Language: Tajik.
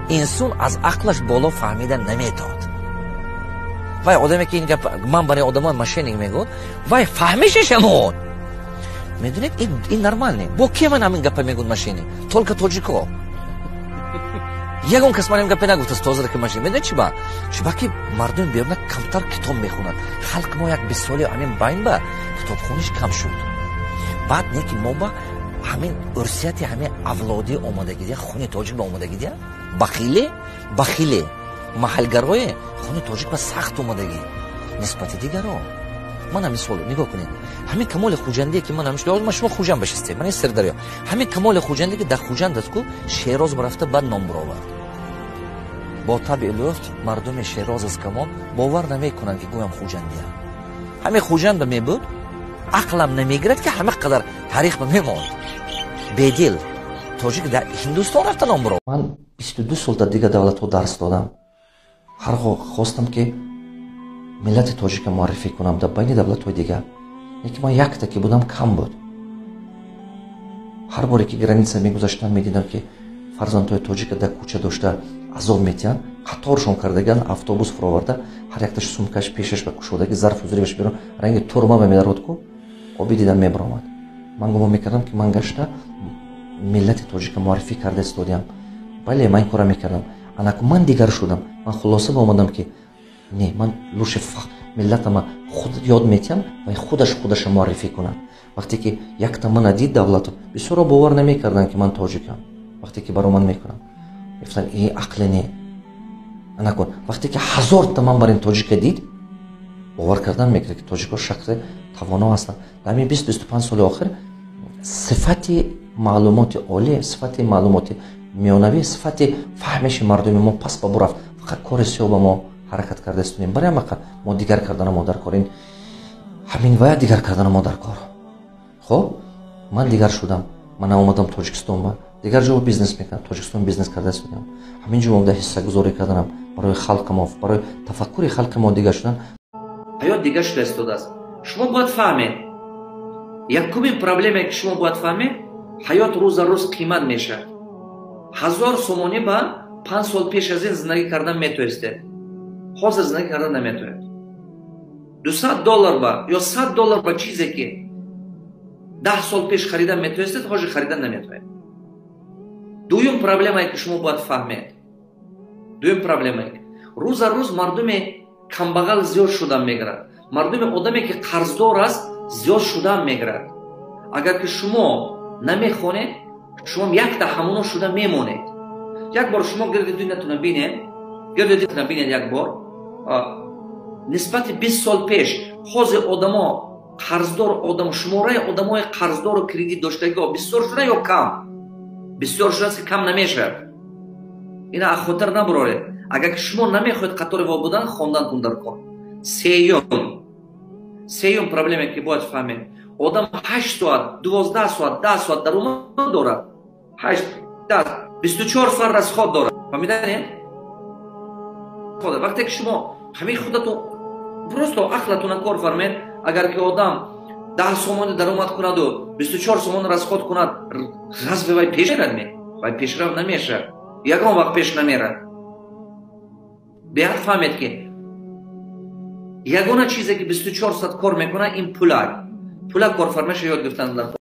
инсон аз ақлаш боло фаҳмида наметавад. вай одаме ки ин гап ман барои одамон машининг мегӯд, вай фаҳмишаш амон. медонед ин нормал не. бо ки ман ҳамин гапа мегӯд машини? толка тоҷико. ягон кас ман ин гапа нагуфтаст тозира ки машин. медонед чӣ ба? чӣ ба ки мардуми беруна камтар китоб мехонанд. халқ мо як 20 соли ҳамин байн ба китобхониш кам шуд. баъд не ки мо ба ҳамин урсияти ҳамин авлоди омадагидия хуни тоҷик ба омадагидия бахиле маҳалгарое хуни тоҷик ба сахт омадагӣ нисбати дигаро. ман мисол нигоҳ кунед, ҳамин камоли хуҷандие ки ман шумо хуҷанд башистед, ман Сирдарё, ҳамин камоли хуҷандие ки дар хуҷанд аст ку Шероз рафта бад ном буровард. бо таби луфт мардуми Шероз аз камон бовар намекунанд ки гӯям хуҷандия. ҳамин хуҷанда мебуд, ақлам намегирад ки ҳама қадар таърих ба мемонд. бедил тоҷик дар Ҳиндустон рафта ном буров. ман 22 сол дар дигар давлатҳо дарс додам. ҳар хостам ки миллати тоҷика муаррифӣ кунам дар байни давлатҳои дигар. яке ман якта ки будам кам буд. ҳар боре ки граница мегузаштам медидам ки фарзандҳои тоҷика дар кӯча дошта азоб метиҳанд, қаторшон кардаган автобус фуроварда ҳар якташ сумкаш пешаш ба кушодаги зарфу зурибаш берун ранги турма ба медарод ку оби дидан мебаромад. ман гумон мекардам ки ман гашта миллати тоҷика муаррифӣ карда истодиам. бале ман ин кора мекардам. анаку ман дигар шудам. ман хулоса ба омадам ки не, ман лӯши миллатама худ ёд метиҳам ва худаша муаррифӣ кунам. вақте ки якта мана дид давлату бисёро бовар намекарданд ки ман тоҷикам. вақте ки баро ман мекунам гуфтан ин ақле не анакун. вақте ки 1000 та ман бар ин тоҷика дид бовар кардан мекард ки тоҷикҳо шахси тавоно ҳастанд. дар ҳамин 20-25 соли охир сифати маълумоти олӣ, сифати маълумоти миёнавӣ, сифати фаҳмиши мардуми мо пас ба бо рафт. фақат кори сиё ба мо ҳаракат карда истодем. барои ҳама мо дигар кардана мо дар кор ҳамин вая дигар кардана мо дар кор. хоб ман дигар шудам. ман омадам Тоҷикистон ба дигар ҷо бизнес мекардам. Тоҷикистон бизнес карда истодем. ҳамин ҷо омада ҳиссагузорӣ карданам барои халқи мо, барои тафаккури халқи мо дигар шудан. ҳаёт дигар шуда истодааст. шумо бояд фаҳмед, якумин проблемае ки шумо бояд фаҳмед, ҳаёт рӯза рӯз қимат мешавад. 1000 сомонӣ ба 5 сол пеш аз ин зиндагӣ кардан метавонистед. ҳозир зиндагӣ кардан наметавонед. $200 ба ё $100 ба чизе ки 10 сол пеш харидан метавонистед, ҳозир харидан наметавонед. дуюм проблемае ки шумо бояд фаҳмед. дуюм проблемае рӯза рӯз мардуми камбағал зиёд шудан мегирад. мардуми одаме ки қарздор аст зиёд шудан мегирад. агар ки шумо намехонед, шумо якта ҳамоно шуда мемонед. як бор шумо гирди дунятона бинед, як бор нисбати 20 сол пеш ҳозир одамо қарздор одам шумораи одамои қарздору кредит доштагиҳо бисёр шуда ё кам? бисёр шудааст ки кам намешавад. ина аз хотир набуроред. агар ки шумо намехоҳед қатори во будан, хондантун дар кор. сеюм проблеме ки бояд фаҳмед, одам 8 соат 12 соат 10 соат даромад дорад. 8 10 24 соат расход дорад. фаҳмиданед? вақте ки шумо ҳамин худатон просто ақлатона кор фармед, агар ки одам 10 сомони даромад кунаду 24 сомон расход кунад, разве вай пеш мерад? вай пешрафт намешавад. ягон вақт пеш намерад. беҳад фаҳмед ки ягона чизе ки 24 соат кор мекунад ин пула. пула корфармаша ёд гирифтан дар